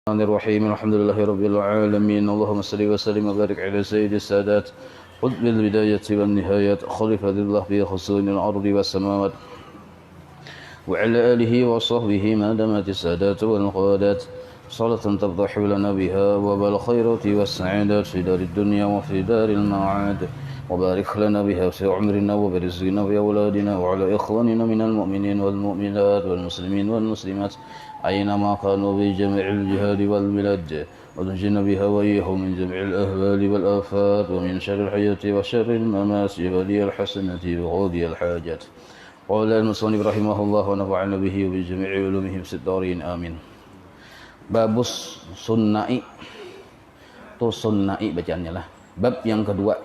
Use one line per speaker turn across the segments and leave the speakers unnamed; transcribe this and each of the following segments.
الرحمن الرحيم الحمد لله رب العالمين اللهم صل وسلم وبارك على سيد السادات قطب البداية والنهاية خليفة الله في خصوص الأرض والسماوات وعلى آله وصحبه ما دامت السادات والقادات صلاة تفضح لنا بها وبال الخيرات والسعادات في دار الدنيا وفي دار المعاد وبارك لنا بها في عمرنا وبرزقنا وأولادنا وعلى إخواننا من المؤمنين والمؤمنات والمسلمين والمسلمات أينما كانوا بجميع الجهاد والبلاد وتنجنا بها وإياهم من جميع الأهوال والآفات ومن شر الحياة وشر الممات ولي الحسنة وقضي الحاجات قال المصنف رحمه الله ونفعنا به وبجميع علومه في الدارين آمين. Babus sunnai, tuh sunnai bacaannya lah. Bab yang kedua,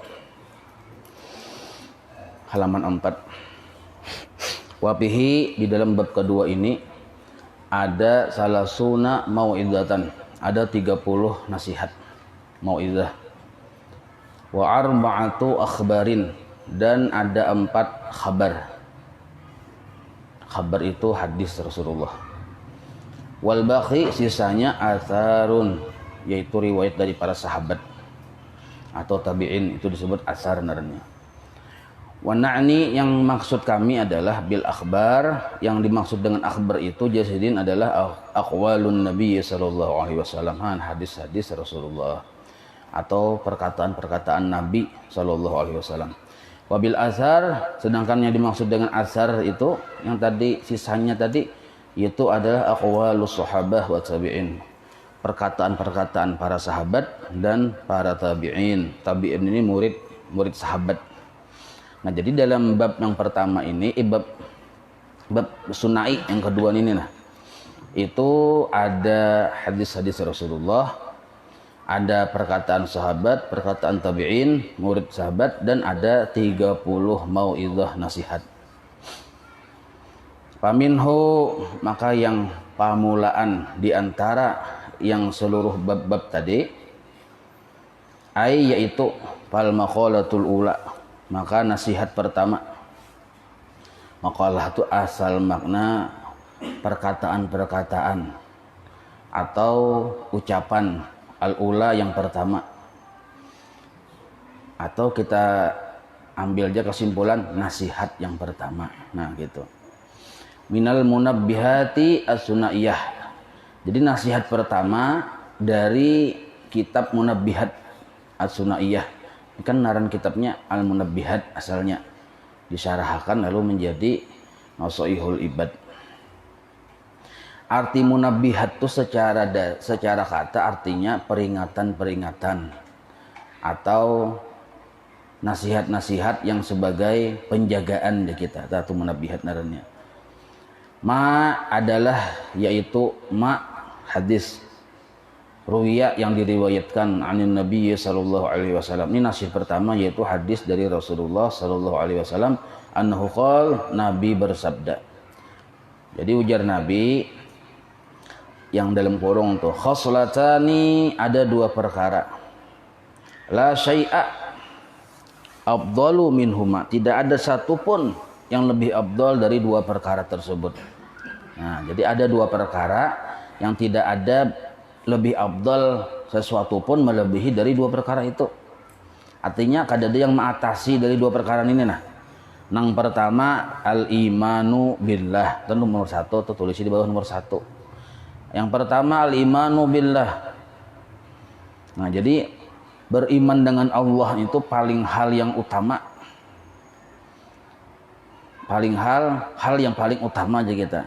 halaman 4. Wabihi, di dalam bab kedua ini ada salasuna mau'idatan, ada 30 nasihat mau'idah. Wa arba'atu akhbarin, dan ada 4 khabar. Khabar itu hadis Rasulullah. Wal baqi, sisanya atharun, yaitu riwayat dari para sahabat atau tabi'in, itu disebut athar narnya. Wa na'ni, yang maksud kami adalah bil akhbar, yang dimaksud dengan akhbar itu jasidin adalah aqwalun nabi sallallahu alaihi wasallam, hadis-hadis Rasulullah atau perkataan-perkataan Nabi sallallahu alaihi wasallam. Wabil athar, sedangkan yang dimaksud dengan athar itu yang tadi sisanya tadi itu adalah aqwalus sahabah wa tabi'in, perkataan-perkataan para sahabat dan para tabi'in. Tabi'in ini murid sahabat. Nah, jadi dalam bab yang pertama ini, bab sunai yang kedua ini, nah, itu ada hadis-hadis Rasulullah, ada perkataan sahabat, perkataan tabi'in, murid sahabat, dan ada 30 mau'idhah nasihat. Paminhu, maka yang pamulaan di antara yang seluruh bab-bab tadi, yaitu fal maqalatul ula, maka nasihat pertama. Maqalah itu asal makna perkataan-perkataan atau ucapan, al-ula yang pertama, atau kita ambil aja kesimpulan nasihat yang pertama. Nah, gitu. Minal munabbihati as-sunaiyah. Jadi nasihat pertama dari kitab Munabbihat as-sunaiyah. Ini kan naran kitabnya Al-Munabbihat asalnya, disyarahkan lalu menjadi Nasaihul Ibad. Arti munabbihat itu secara kata artinya peringatan-peringatan atau nasihat-nasihat yang sebagai penjagaan di kita, atau munabbihat narannya. Ma adalah, yaitu ma hadis ruwiya yang diriwayatkan anin Nabi sallallahu alaihi wasallam. Ini nasihat pertama, yaitu hadis dari Rasulullah sallallahu alaihi wasallam, annahu qala, Nabi bersabda. Jadi ujar Nabi yang dalam kurung tuh, khoslatani, ada 2 perkara, la syai'a afdalu minhuma, tidak ada satupun yang lebih afdal dari 2 perkara tersebut. Nah, jadi ada 2 perkara yang tidak ada lebih afdal sesuatu pun melebihi dari 2 perkara itu. Artinya kada ada yang mengatasi dari 2 perkara ini. Nah, yang pertama al-imanu billah, itu nomor 1, tertulis di bawah nomor 1. Yang pertama al-imanu billah. Nah, jadi beriman dengan Allah itu paling hal yang utama. Hal yang paling utama aja kita.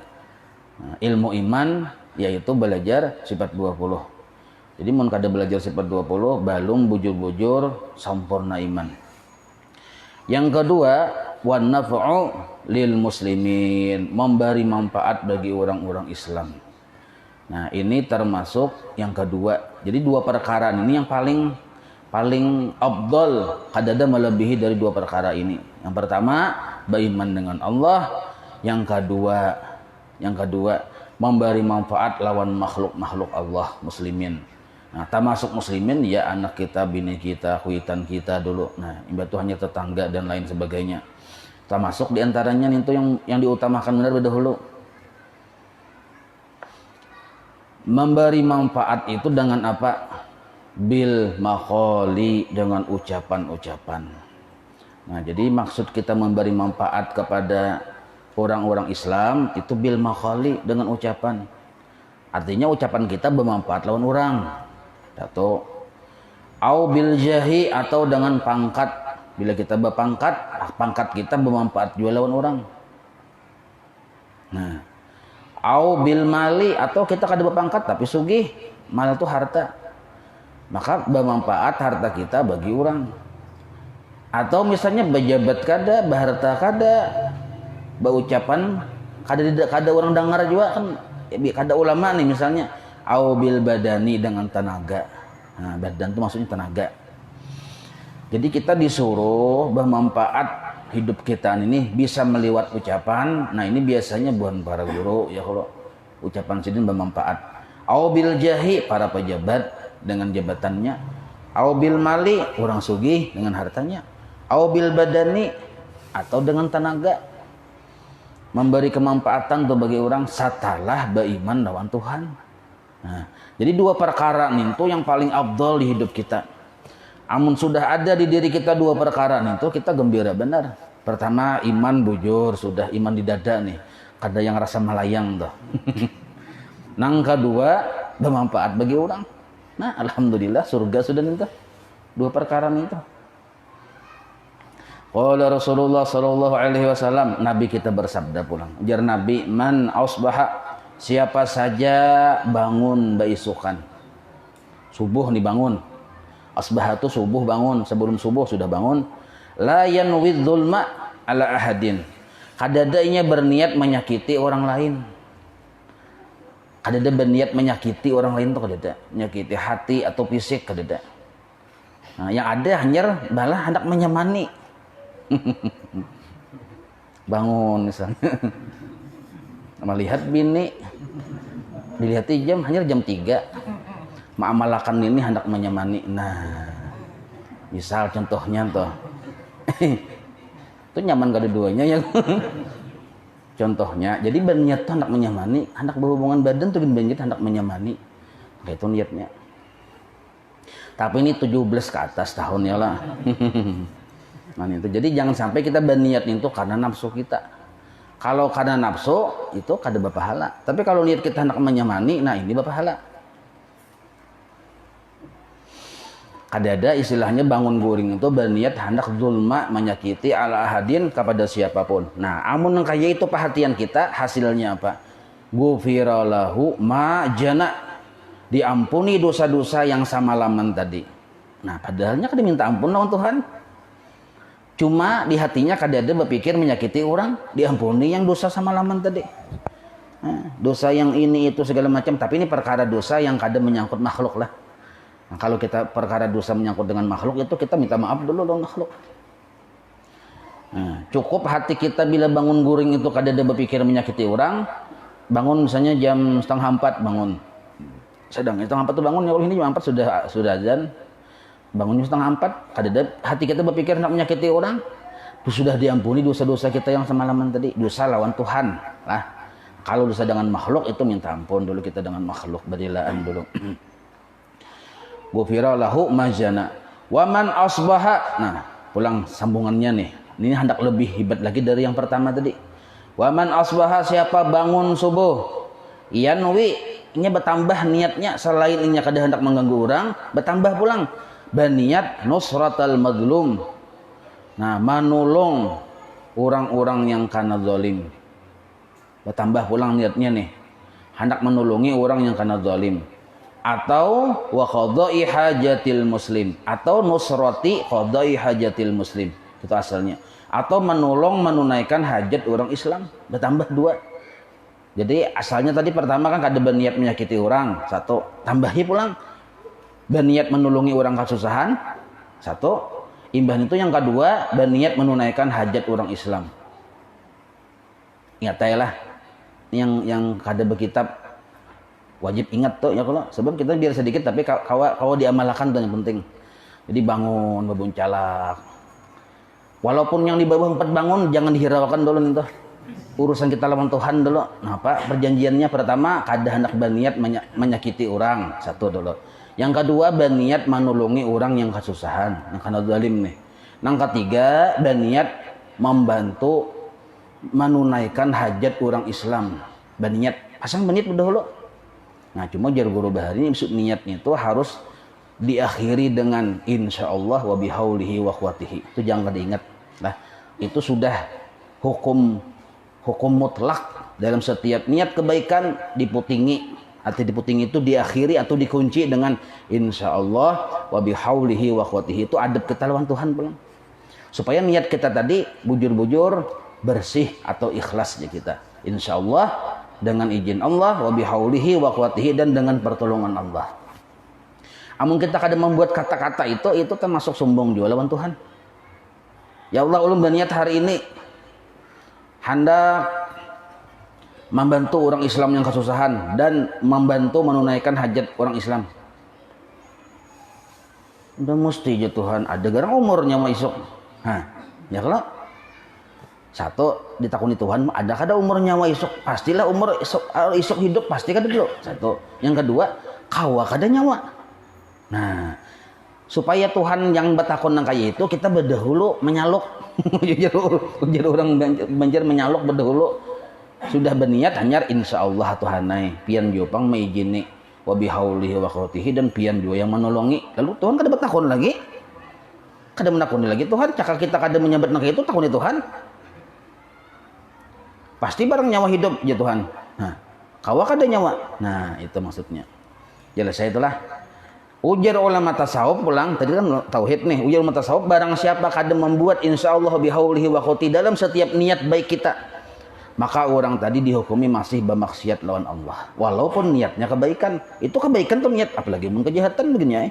Nah, ilmu iman yaitu belajar sifat 20. Jadi mun kada belajar sifat 20 balung bujur-bujur sampurna iman. Yang kedua, wan naf'u lil muslimin, memberi manfaat bagi orang-orang Islam. Nah, ini termasuk yang kedua. Jadi 2 perkara ini yang paling afdal, kada ada melebihi dari 2 perkara ini. Yang pertama beriman dengan Allah, yang kedua memberi manfaat lawan makhluk Allah, muslimin. Nah, termasuk muslimin ya anak kita, bini kita, kuitan kita dulu. Nah, itu hanya tetangga dan lain sebagainya. Termasuk diantaranya itu yang diutamakan benar dahulu. Memberi manfaat itu dengan apa? Bil maqali, dengan ucapan-ucapan. Nah, jadi maksud kita memberi manfaat kepada orang-orang Islam itu bil maqali, dengan ucapan. Artinya ucapan kita bermanfaat lawan orang. Atau au bil jahi, atau dengan pangkat. Bila kita berpangkat, pangkat kita bermanfaat juga lawan orang. Nah, au bil mali, atau kita kada berpangkat tapi sugih, mal itu harta, maka bermanfaat harta kita bagi orang. Atau misalnya bejabat kada, berharta kada, berucapan kada orang dengar juga kan, kada ulama nih misalnya. Au bil badani, dengan tenaga. Nah, badan itu maksudnya tenaga. Jadi kita disuruh bermanfaat hidup kita ini bisa meliwat ucapan. Nah, ini biasanya buat para guru ya, kalau ucapan sini bermanfaat. Au bil jahi, para pejabat dengan jabatannya. Au bil mali, orang sugih dengan hartanya. Au bil badani, atau dengan tenaga. Memberi kemanfaatan untuk bagi orang setelah beriman lawan Tuhan. Nah, jadi dua perkara itu yang paling afdol di hidup kita. Amun sudah ada di diri kita dua perkara itu, kita gembira benar. Pertama, iman bujur, sudah iman di dada nih. Kada yang rasa melayang tuh. Nang kedua, bermanfaat bagi orang. Nah, alhamdulillah surga sudah itu. Dua perkara itu. Qala Rasulullah sallallahu alaihi wasallam, Nabi kita bersabda pulang. Ujar Nabi, man asbaha, siapa saja bangun baisukan. Subuh nih bangun. Asbah itu subuh bangun, sebelum subuh sudah bangun. La yanwidz zulma ala ahadin. Kadadanya berniat menyakiti orang lain. Kadada berniat menyakiti orang lain tuh kadada. Menyakiti hati atau fisik kadada. Nah, yang ada hanya balah hendak menyemani. Bangun misalnya. Melihat bini, dilihat jam hanya jam 3. Ma'amalakan ini hendak menyemani. Nah, misal contohnya tuh itu nyaman kedua-duanya ya. Contohnya, jadi berniat tuh hendak menyemani, hendak berhubungan badan tuh berniat hendak menyemani. Kayak itu niatnya. Tapi ini 17 ke atas tahun ya lah. Nah, itu jadi jangan sampai kita berniat itu karena nafsu kita. Kalau karena nafsu itu kada berpahala. Tapi kalau niat kita hendak menyemani, nah ini berpahala. Ada istilahnya bangun guring itu berniat hendak zulma, menyakiti ala ahadin, kepada siapapun. Nah, amun kaya itu perhatian kita, hasilnya apa? Ghufira lahu ma jana, diampuni dosa-dosa yang sama laman tadi. Nah, padahalnya kada minta ampun lawan Tuhan. Cuma di hatinya kada ada berpikir menyakiti orang, diampuni yang dosa sama laman tadi. Nah, dosa yang ini itu segala macam, tapi ini perkara dosa yang kada menyangkut makhluk lah. Nah, kalau kita perkara dosa menyangkut dengan makhluk itu kita minta maaf dulu dong makhluk. Nah, cukup hati kita bila bangun guring itu kada ada berpikir menyakiti orang. Bangun misalnya jam 3:30 bangun. Sedang 3:30 tuh bangun ya Allah, ini jam 4 sudah azan. Bangun jam 3:30, kada ada hati kita berpikir nak menyakiti orang. Itu sudah diampuni dosa-dosa kita yang semalaman tadi. Dosa lawan Tuhan lah. Kalau dosa dengan makhluk itu minta ampun dulu kita dengan makhluk, berilaan dulu. Ghufira lahu majana wa man asbaha. Nah, pulang sambungannya nih. Ini hendak lebih hebat lagi dari yang pertama tadi. Wa man asbaha, siapa bangun subuh, yanwi, ini bertambah niatnya selain ini kada hendak mengganggu orang, bertambah pulang berniat nusratal mazlum. Nah, menolong orang-orang yang kana zalim. Bertambah pulang niatnya nih, hendak menolongi orang yang kana zalim. Atau wa qadai hajatil muslim, atau nusrati qadai hajatil muslim, itu asalnya. Atau menolong menunaikan hajat orang Islam, bertambah 2. Jadi asalnya tadi pertama kan kada berniat menyakiti orang, 1. Tambahi pulang berniat menolongi orang kesusahan, 1. Imbah itu yang kedua berniat menunaikan hajat orang Islam. Ingat aja lah yang kada berkitab wajib ingat tuh ya, kalau sebab kita biar sedikit tapi kalau diamalkan tuh yang penting. Jadi bangun bebuncalak, walaupun yang di bawah 4 bangun jangan dihiraukan dulu nih tuh. urusan kita lawan Tuhan dulu. Nah, Pak, perjanjiannya pertama kada hendak berniat menyakiti orang, satu dulu. Yang kedua berniat menolongi orang yang kesusahan, yang kena zalim nih. Yang ketiga berniat membantu menunaikan hajat orang Islam. Berniat, pasang berniat dahulu. Nah, cuma jar guru bahari maksud niatnya itu harus diakhiri dengan insyaallah wa bihaulihi wa quwwatihi. Itu jangan diingat. Nah, itu sudah hukum mutlak dalam setiap niat kebaikan diputingi. Atau diputingi itu diakhiri atau dikunci dengan insyaallah wa bihaulihi wa quwwatihi. Itu adab kita lawan Tuhan pulang. Supaya niat kita tadi bujur-bujur bersih atau ikhlas ya kita. Insyaallah dengan izin Allah wa bihaulihi wa quwwatihi dan dengan pertolongan Allah. Amun kita kadang membuat kata-kata itu termasuk sombong juga lawan Tuhan. Ya Allah, ulun berniat hari ini hendak membantu orang Islam yang kesusahan dan membantu menunaikan hajat orang Islam. Udah mesti aja Tuhan, ada garang umurnya mau isuk. Hah, ya kalau satu ditakuni Tuhan, ada kada umur nyawa isuk? Pastilah umur isuk hidup pasti kada dulu. Satu. Yang kedua, kawa kada nyawa. Nah, supaya Tuhan yang betakun nang kaya itu kita berdahulu menyaluk. Jujur orang banjir menyaluk berdahulu. Sudah berniat hanyar insyaallah Tuhanai pian jopang meijini wa bihaulihi wa quwwatihi dan pian juga yang menolongi. Lalu Tuhan kada betakun lagi. Kada menakuni lagi Tuhan, cakap kita kada menyambat nang itu takuni Tuhan. Pasti barang nyawa hidup ya Tuhan. Nah, kawa kada nyawa. Nah, itu maksudnya. Jelas saya itulah. Ujar ulama tasawuf pulang tadi kan tauhid nih. Ujar ulama tasawuf barang siapa kada membuat insyaallah bihaulihi wa quwwati dalam setiap niat baik kita, maka orang tadi dihukumi masih bermaksiat lawan Allah. Walaupun niatnya kebaikan. Itu kebaikan tuh niat, apalagi mun kejahatan begini ya.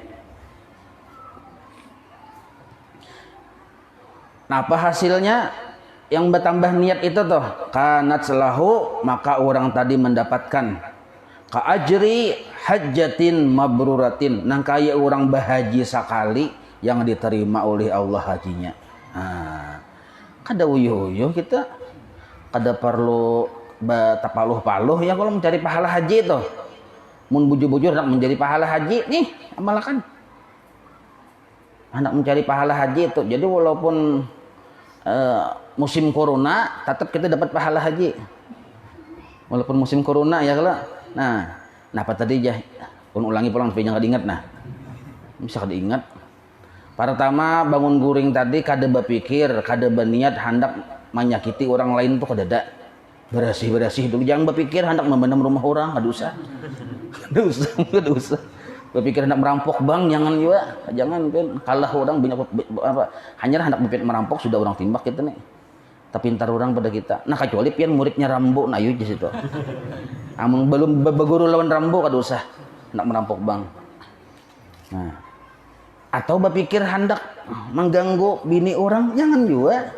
Nah, apa hasilnya? Yang bertambah niat itu tuh kanat selahu, maka orang tadi mendapatkan ka ajri hajjatin mabruratin, nang kaya orang bahaji sekali yang diterima oleh Allah hajinya. Nah, kada uyuh-uyuh kita, kada perlu tapaluh-paluh ya kalau mencari pahala haji itu. Mun bujur-bujur hendak menjadi pahala haji nih, amalkan. Hendak mencari pahala haji itu. Jadi walaupun musim corona tetap kita dapat pahala haji walaupun musim corona ya kalau. Nah, apa tadi ya ulangi pulang supaya jangan diingat. Nah, bisa kada ingat. Pertama bangun guring tadi kada berpikir, kada berniat hendak menyakiti orang lain tuh kada ada. Bersih dulu, jangan berpikir hendak membenam rumah orang, kada usah. Kada usah. Berpikir hendak merampok bang, jangan kan kalah orang banyak apa hanya hendak berpikir merampok sudah orang timbak kita nih. Tapi pintar orang pada kita. Nah, kecuali pian muridnya Rambo nah yuk di situ. Amun belum berguru lawan Rambo kada usah hendak merampok bang. Nah, atau berpikir hendak mengganggu bini orang, jangan juga.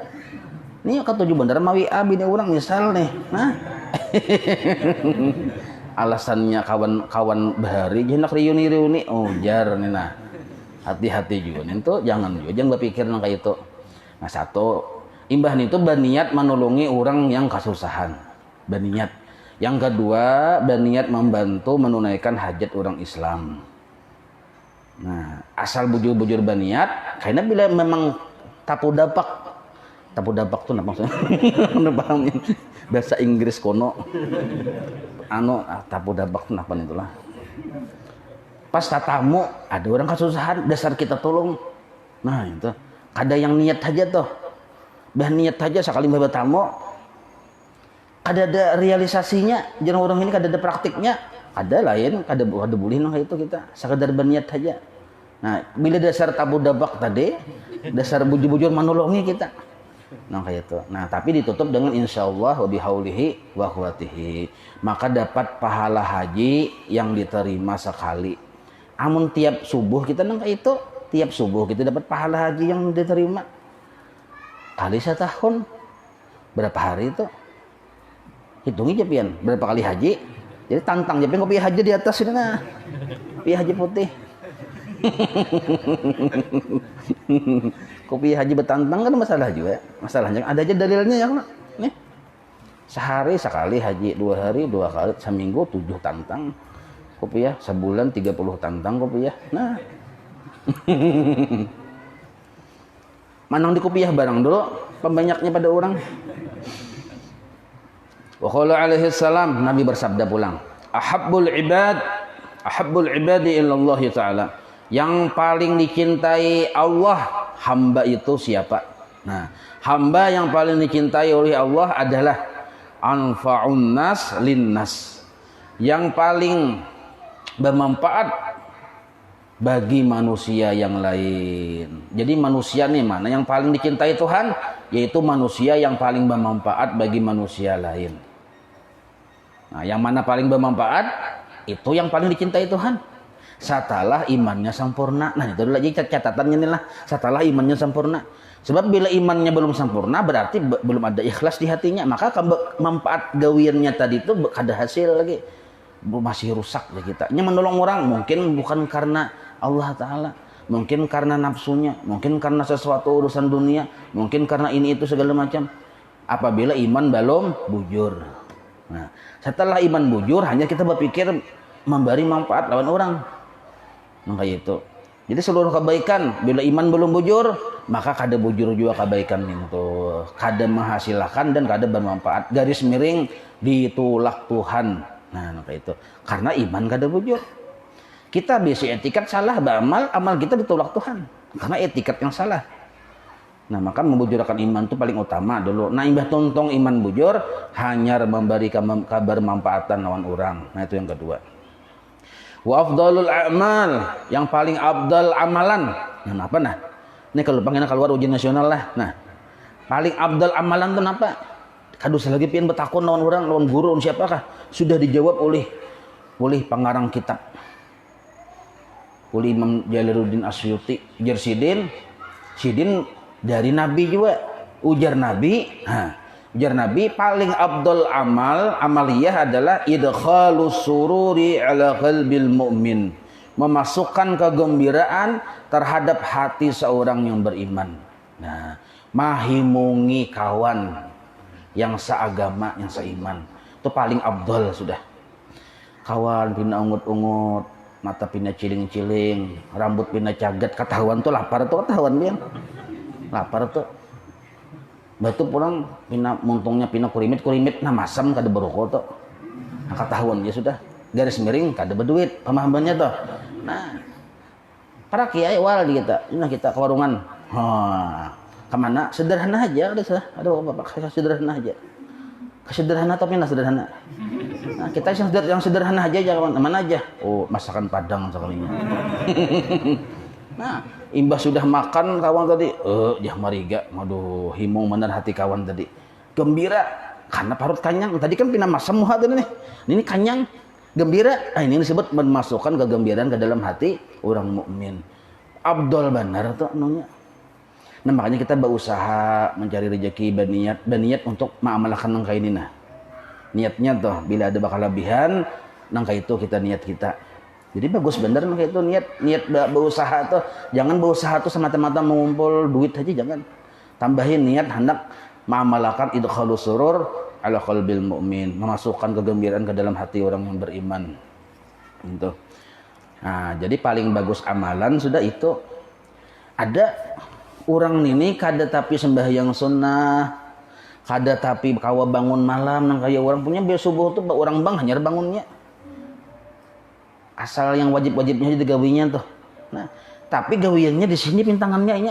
Nih ketujuh bener mawi bini orang misal nih. Nah. Alasannya kawan-kawan bahari hendak reuni jar nih. Nah, hati-hati juga nih tuh, jangan berpikir nang kayak itu. Nah, satu imbah itu berniat menolongi orang yang kesusahan, berniat. Yang kedua berniat membantu menunaikan hajat orang Islam. Nah, asal bujur-bujur berniat karena bila memang tapu dapak tuh apa maksudnya? Paham bahasa Inggris kono. Tapu dabak kenapa itulah. Pas tatamu ada orang kesusahan, dasar kita tolong. Nah, itu kada yang niat aja tuh. Bah niat aja sekali bertamu. Kada ada realisasinya, jangan orang ini kada ada praktiknya. Ada lain, kada boleh nang itu kita. Sekadar berniat aja. Nah, bila dasar tapu dabak tadi, dasar bujur-bujur menolongi kita. Nah kayak itu. Nah, tapi ditutup dengan insyaallah wa bihaulihi wa quwwatihi. Maka dapat pahala haji yang diterima sekali. Amun tiap subuh kita nang kayak itu, tiap subuh kita dapat pahala haji yang diterima. Kali setahun berapa hari itu? Hitungi aja pian, berapa kali haji? Jadi tantang aja kopi haji di atas ini nah. Kopi haji putih. Kopi haji betantang kan masalah juga. Masalahnya ada aja dalilnya ya nih. Sehari sekali haji, 2 hari 2 kali, seminggu 7 tantang kopiah, sebulan 30 tantang kopiah. Nah, manang di kopiah barang dulu, pembanyaknya pada orang. Wa qala alaihi salam, Nabi bersabda pulang, ahabbul ibadi illallah ta'ala. Yang paling dicintai Allah hamba itu siapa? Nah, hamba yang paling dicintai oleh Allah adalah anfa'un nas linnas, yang paling bermanfaat bagi manusia yang lain. Jadi manusia nih mana yang paling dicintai Tuhan? Yaitu manusia yang paling bermanfaat bagi manusia lain. Nah, yang mana paling bermanfaat? Itu yang paling dicintai Tuhan. Setelah imannya sempurna. Nah, itu lagi catatannya nih lah. Setelah imannya sempurna. Sebab bila imannya belum sempurna berarti belum ada ikhlas di hatinya, maka manfaat gawiannya tadi itu ada hasil lagi, masih rusak ya kita. Ini menolong orang mungkin bukan karena Allah Ta'ala, mungkin karena nafsunya, mungkin karena sesuatu urusan dunia, mungkin karena ini itu segala macam. Apabila iman belum bujur. Nah, setelah iman bujur hanya kita berpikir memberi manfaat lawan orang. Maka itu. Jadi seluruh kebaikan bila iman belum bujur, maka kada bujur juga kebaikan itu. Kada menghasilkan dan kada bermanfaat. Garis miring ditolak Tuhan. Nah, maka itu. Karena iman kada bujur. Kita bisa etikat salah beramal, amal kita ditolak Tuhan. Karena etikat yang salah. Nah, maka membujurkan iman itu paling utama dulu. Nah, imbah tontong iman bujur hanya memberi kabar manfaatan lawan orang. Nah, itu yang kedua. Wa afdalul a'mal, yang paling abdal amalan. Nah, apa nah? Ini kalau pengen keluar ujian nasional lah. Nah, paling abdal amalan itu apa? Kadus lagi pian betakun lawan orang, lawan guru siapakah? Sudah dijawab oleh pengarang kitab. Oleh Imam Jalaluddin Asyuti, ujar Sidin dari Nabi juga. Ujar Nabi, ujar Nabi paling abdul amaliyah adalah idkhalus sururi ala qalbil mu'min, memasukkan kegembiraan terhadap hati seorang yang beriman. Nah, mahimungi kawan yang seagama, yang seiman, itu paling abdul sudah. Kawan pina ungut-ungut, mata pina ciling-ciling, rambut pina cagat, ketahuan tuh lapar tuh, ketahuan dia lapar tuh. Batu pulang pina muntungnya pina kurimit nah masam kada beroko tuh. Nah, ketahuan ya sudah. Garis miring kada berduit pemahamannya tuh. Nah, para kiai wal kita. Ini kita ke warungan. Kemana? Sederhana aja ada apa-apa sederhana aja. Kesederhana tapi nah sederhana. Nah, kita yang sederhana aja jangan mana aja. Oh, masakan Padang sekalinya. Nah, imbah sudah makan kawan tadi, jah mariga, aduh himung bener hati kawan tadi, gembira karena parut kanyang. Tadi kan pina masam muha tadi nih, ini kanyang, gembira. Ini disebut memasukkan kegembiraan ke dalam hati orang mukmin. Abdul benar tuh anunya. Nah, makanya kita berusaha mencari rezeki berniat untuk mengamalkan nangka ini nah. Niatnya tuh bila ada bakal lebihan, nangka itu kita niat kita. Jadi bagus bener kayak itu niat berusaha tuh, jangan berusaha tuh semata-mata mengumpul duit aja, jangan. Tambahin niat hendak mengamalkan idkhalus surur ala qalbil mu'min, memasukkan kegembiraan ke dalam hati orang yang beriman. Gitu. Nah, jadi paling bagus amalan sudah itu. Ada orang ini kada tapi sembahyang sunnah, kada tapi kawa bangun malam nang kaya orang punya biar subuh tuh orang bang hanya bangunnya. Asal yang wajib-wajibnya digawinya tuh. Nah, tapi gawiannya di sini pintangannya ini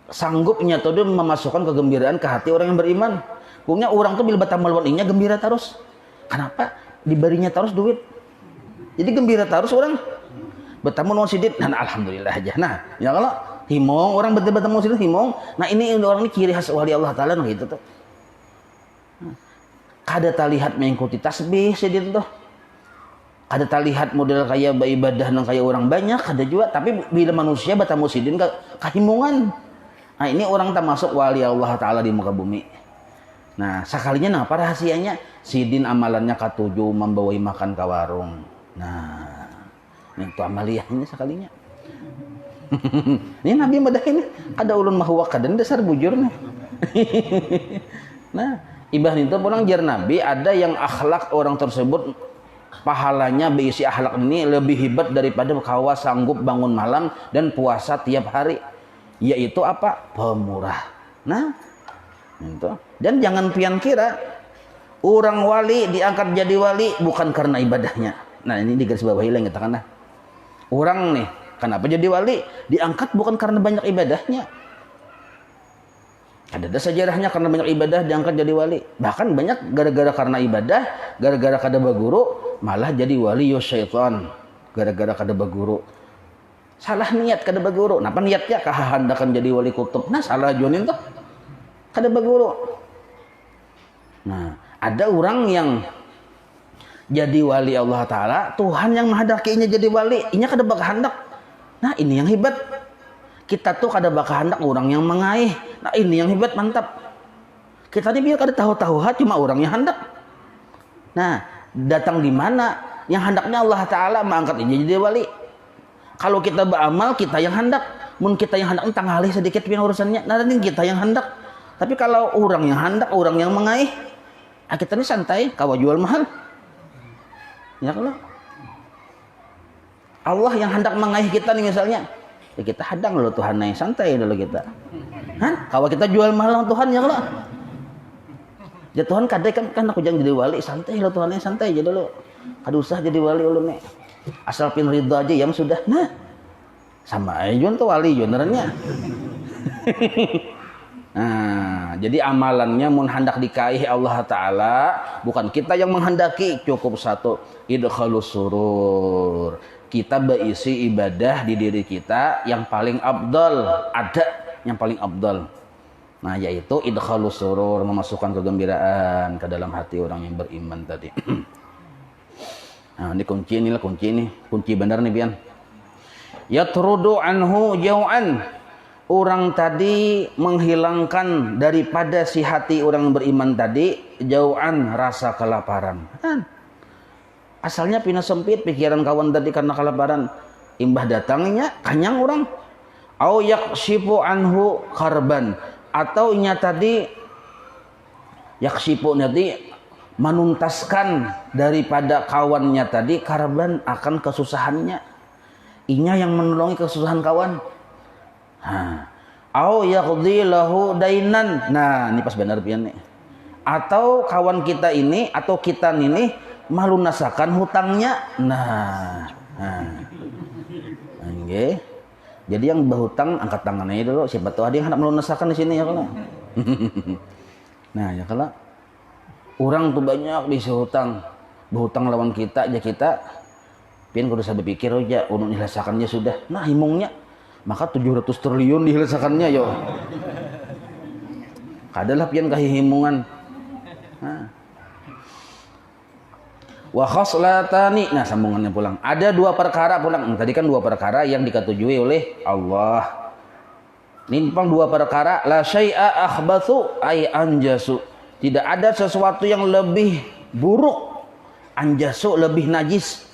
sanggupnya tuh dia memasukkan kegembiraan ke hati orang yang beriman. Punya orang tuh bila batamal walinya gembira terus. Kenapa? Diberinya terus duit. Jadi gembira terus orang. Batamal wal sidit, nah alhamdulillah aja. Nah, ya kalau himong orang betul-betul sidit himong, nah ini orang ini ciri khas wali Allah Taala gitu tuh. Kada terlihat mengikuti tasbih sidit tuh. Ada terlihat model kayak beribadah dan kayak orang banyak, ada juga. Tapi bila manusia batamu sidin kehimungan. Nah, ini orang tak masuk wali Allah Ta'ala di muka bumi. Nah, sekalinya apa rahasianya? Sidin amalannya ketujuh membawai makan ke warung. Nah, itu amaliyah ini sekalinya. Ini Nabi madah ini ada ulun mahwa kadan dasar bujur nih. Nah, Ibah itu pulang jar Nabi, ada yang akhlak orang tersebut pahalanya berisi akhlak ini lebih hebat daripada kawa sanggup bangun malam dan puasa tiap hari, yaitu apa? Pemurah. Nah, itu. Dan jangan pian kira orang wali diangkat jadi wali bukan karena ibadahnya. Nah, ini di garis bawahi lah kita kan. Orang nih, kenapa jadi wali? Diangkat bukan karena banyak ibadahnya. Ada sejarahnya karena banyak ibadah diangkat jadi wali. Bahkan banyak gara-gara karena ibadah, gara-gara kada baguru, malah jadi wali yo syaitan. Gara-gara kada baguru. Salah niat kada baguru. Napa niatnya kahandakan jadi wali kutub. Nah, salah jonin tuh. Kada baguru. Nah, ada orang yang jadi wali Allah Ta'ala, Tuhan yang menghendakinya jadi wali, inya kada bakahandak. Nah, ini yang hebat. Kita tuh kada bakahandak orang yang mengaih. Nah, ini yang hebat, mantap. Kita ini biar kada tahu-tahu cuma orang yang hendak. Nah, datang di mana? Yang hendaknya Allah Ta'ala mengangkat ini jadi wali. Kalau kita beramal, kita yang hendak. Mun kita yang hendak entang alih sedikit pian urusannya. Nah, nanti kita yang hendak. Tapi kalau orang yang hendak, orang yang mengaih, kita ini santai, kawa jual mahal. Ya kalau Allah yang hendak mengaih kita nih misalnya, ya kita hadang dulu Tuhan naik santai dulu kita. Kalau kita jual mahal Tuhan ya kalau. Ya Tuhan kadai kan aku jangan jadi wali, santai lo Tuhan santai aja dulu. Kada usah jadi wali ulun nih. Asal pin ridha aja yang sudah. Nah, sama aja tuh wali benerannya. Nah, jadi amalannya mun hendak dikaihi Allah Ta'ala, bukan kita yang menghendaki, cukup satu, idkhalus surur. Kita berisi ibadah di diri kita yang paling afdal, ada yang paling afdal. Nah, yaitu idkhalus surur, memasukkan kegembiraan ke dalam hati orang yang beriman tadi. Nah, ini kunci benar nih Bian. Yatrudu anhu jau'an. Orang tadi menghilangkan daripada si hati orang beriman tadi jauhan rasa kelaparan. Asalnya pina sempit pikiran kawan tadi karena kelaparan. Imbah datangnya kanyang orang. Au yakshifu anhu karban. Atau inya tadi yakshifu tadi menuntaskan daripada kawannya tadi karban akan kesusahannya. Inya yang menolongi kesusahan kawan. Au yaqdi lahu dainan. Nah, ini pas benar pian nih. Atau kawan kita ini atau kita ini malunasakan hutangnya. Nah. Nggih. Jadi yang berhutang angkat tangannya dulu, siapa tahu ada yang hendak melunasakan di sini ya kalau. Nah, ya kalau orang tuh banyak bisa hutang. Berhutang lawan kita aja kita pian kudu sabar pikir aja untuk dilasakannya sudah. Nah, himungnya maka 700 triliun dihilasakannya yo. Kadalah pian kahihimungan. Wa khoslatani. Nah, sambungannya pulang. Ada dua perkara pulang. Tadi kan dua perkara yang diketujui oleh Allah. Nimpang dua perkara. La syai'a akhbathu ay anjasu. Tidak ada sesuatu yang lebih buruk. Anjasu lebih najis.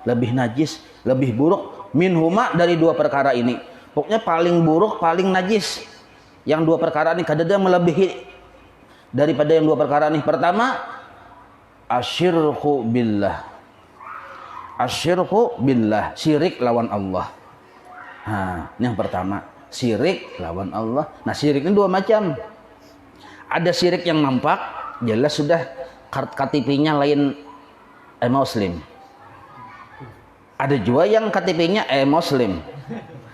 Lebih najis, lebih buruk. Minhuma dari dua perkara ini. Pokoknya paling buruk, paling najis. Yang dua perkara ini kadang melebihi daripada yang dua perkara ini. Pertama, asyirku billah. Asyirku billah, syirik lawan Allah. Nah, ini yang pertama, syirik lawan Allah. Nah, syirik ini dua macam. Ada syirik yang nampak, jelas sudah KTP-nya lain muslim. Ada juga yang KTP-nya muslim.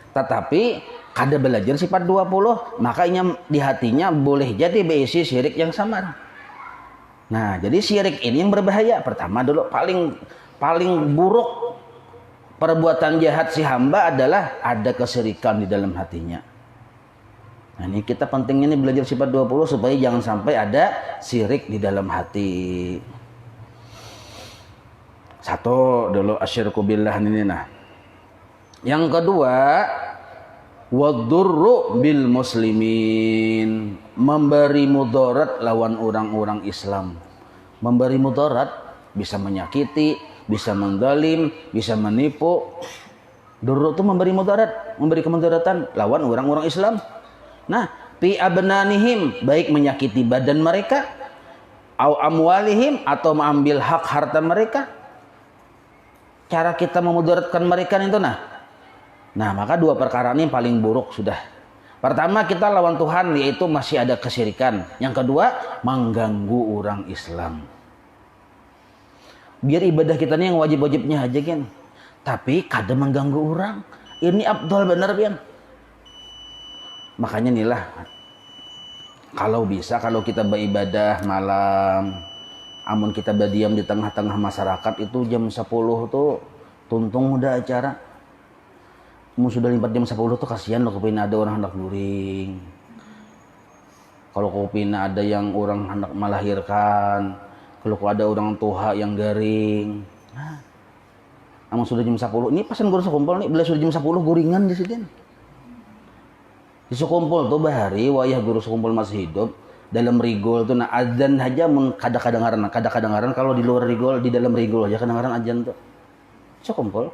Tetapi kada belajar sifat 20, makanya di hatinya boleh jadi berisi syirik yang samar. Nah, jadi syirik ini yang berbahaya. Pertama dulu paling buruk perbuatan jahat si hamba adalah ada kesyirikan di dalam hatinya. Nah, ini kita pentingnya nih belajar sifat 20 supaya jangan sampai ada syirik di dalam hati. Satu dulu asyirku billah ini nah. Yang kedua, wadurru bil muslimin, memberi mudarat lawan orang-orang Islam. Memberi mudarat bisa menyakiti, bisa mengzalim, bisa menipu. Durru itu memberi mudarat, memberi kemudaratan lawan orang-orang Islam. Nah, fi abnanihim, baik menyakiti badan mereka au amwalihim, atau mengambil hak harta mereka. Cara kita memudaratkan mereka itu nah maka dua perkara ini paling buruk sudah. Pertama, kita lawan Tuhan, yaitu masih ada kesyirikan. Yang kedua, mengganggu orang Islam. Biar ibadah kita ini yang wajib-wajibnya aja kan, tapi kada mengganggu orang. Ini abdul benar kan. Makanya inilah, kalau bisa, kalau kita beribadah malam, amun kita berdiam di tengah-tengah masyarakat itu jam 10 tuh tuntung udah acara. Sudah limpat jam 10 tuh kasihan loh, kepina ada orang hendak luring. Kalau kepina ada yang orang hendak melahirkan, kalau ada orang tua yang garing. Amun sudah jam 10, ini pasan guru sekumpul nih, bila sudah jam 10 guringan di sini. Di sekumpul tuh bahari wayah guru sekumpul masih hidup. Dalam rigol tuh adzan aja kadang-kadang kalau di luar rigol, di dalam rigol aja kadang-kadang adzan tuh. Sekumpul.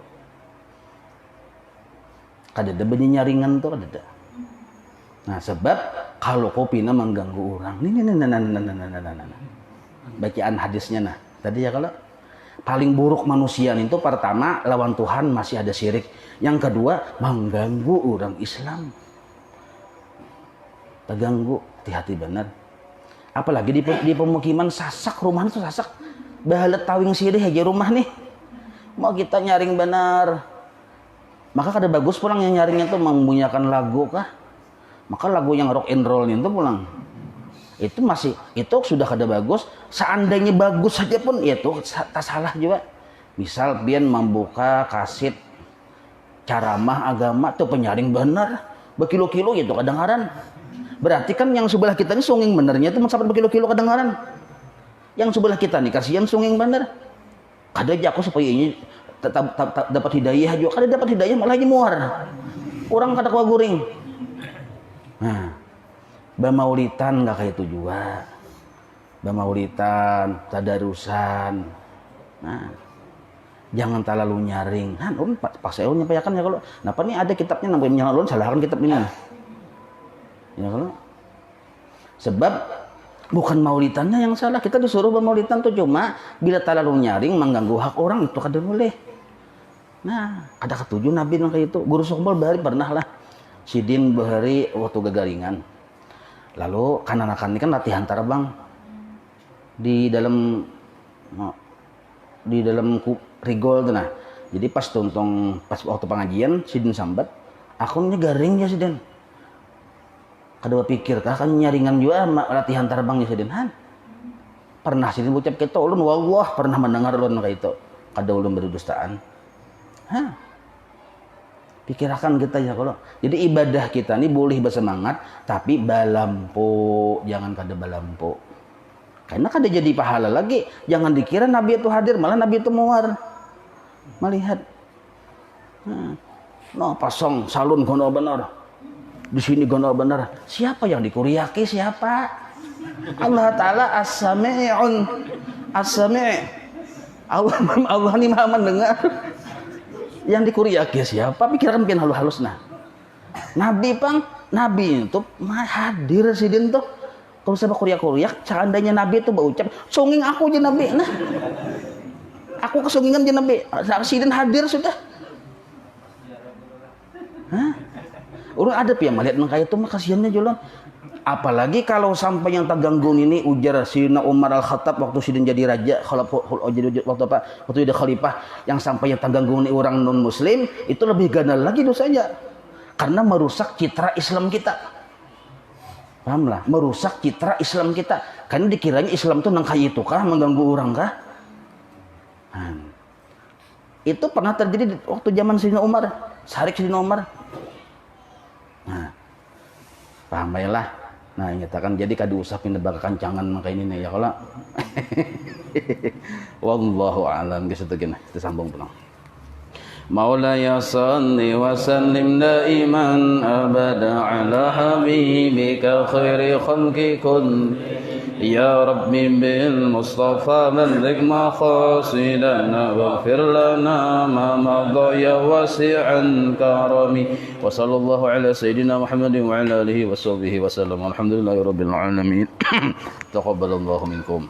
Kada ada bunyi nyaringan tuh, kada ada. Nah, sebab kalau kopina mengganggu orang. Bacaan hadisnya tadi ya, kalau paling buruk manusia itu pertama lawan Tuhan masih ada syirik. Yang kedua, mengganggu orang Islam. Terganggu, hati-hati benar. Apalagi di pemukiman sasak, rumah itu sasak. Bahalat tawing sirih aja rumah nih. Mau kita nyaring benar. Maka kada bagus pulang yang nyaringnya tuh membunyikan lagu kah? Maka lagu yang rock and roll itu pulang. Itu sudah kada bagus. Seandainya bagus saja pun itu tak salah juga. Misal pian membuka kaset ceramah agama tuh penyaring benar. Berkilo-kilo itu kedengaran. Berarti kan yang sebelah kita ini sunging benernya itu mencapai berkilo-kilo kedengaran. Yang sebelah kita nih kasihan sunging bener. Kada aja aku supaya ini dapat hidayah juga, kada dapat hidayah malah muar. Orang kada kuat guring. Nah, bamaulitan enggak kayak itu juga. Bamaulitan, tadarusan. Nah, jangan terlalu nyaring. Pas saya nyampaikan ya kalau. Napa nih ada kitabnya namanya nyalon salahkan kitab ini. Ya kalau. Sebab bukan maulitannya yang salah, kita disuruh bermaulitan tuh, cuma bila terlalu nyaring mengganggu hak orang itu kada boleh. Nah, ada ketujuh Nabi yang kayak itu. Guru sekumpul bahari pernah lah sidin bahari waktu gagaringan. Lalu kan-anakan ini kan latihan terbang di dalam rigol tuh nah. Jadi pas waktu pengajian sidin sambat, akunnya garing ya sidin. Kada pikir kah kan nyaringan juga latihan terbang ya sidin. Pernah sidin ucap kita ulun wallah pernah mendengar ulun kayak itu. Kada ulun berdustaan. Pikirkan kita ya kalau. Jadi ibadah kita ini boleh bersemangat tapi balampu, jangan kada balampu. Karena kada jadi pahala lagi. Jangan dikira Nabi itu hadir, malah Nabi itu muar. Melihat. Pasang salun gono benar. Di sini gono benar. Siapa yang dikuriaki? Siapa? Allah Ta'ala as-sami'un. As-sami'. Allah ini maha mendengar. Yang dikuriaki siapa? Pikiran pian halus-halus nah. Nabi itu hadir sidin tuh. Kalau saya kuriak-kuriak, seandainya Nabi itu berucap, sunging aku je Nabi. Nah, aku kesungingan je Nabi. Sidin hadir sudah. Orang ada yang melihat nang kayak itu mah kasihannya jualan. Apalagi kalau sampai yang terganggu ini ujar Sayyidina Umar Al-Khattab waktu sidin jadi raja, waktu jadi khalifah, yang sampai yang terganggu ini orang non muslim itu lebih ganal lagi dosanya. Karena merusak citra Islam kita. Pahamlah, merusak citra Islam kita. Karena dikiranya Islam itu nang kayak itu kah, mengganggu orang kah? Itu pernah terjadi waktu zaman Sayyidina Umar, Sarik Sayyidina Umar. Paham lah. Nah, nyatakan jadi kada usah pindah bakal kancangan maka ini nih ya kalau. Wallahu a'lam gitu gini. Kita sambung pulang. Maulaya salli wa sallim daiman abada ala habibika khairi khalqi kun ya rabbi bil mustafa balligh maqasidana waghfir lana ma madha ya wasi'an karami wa sallallahu ala sayidina Muhammadin wa ala alihi wa sahbihi wa sallam alhamdulillahi rabbil alamin taqabbalallahu minkum.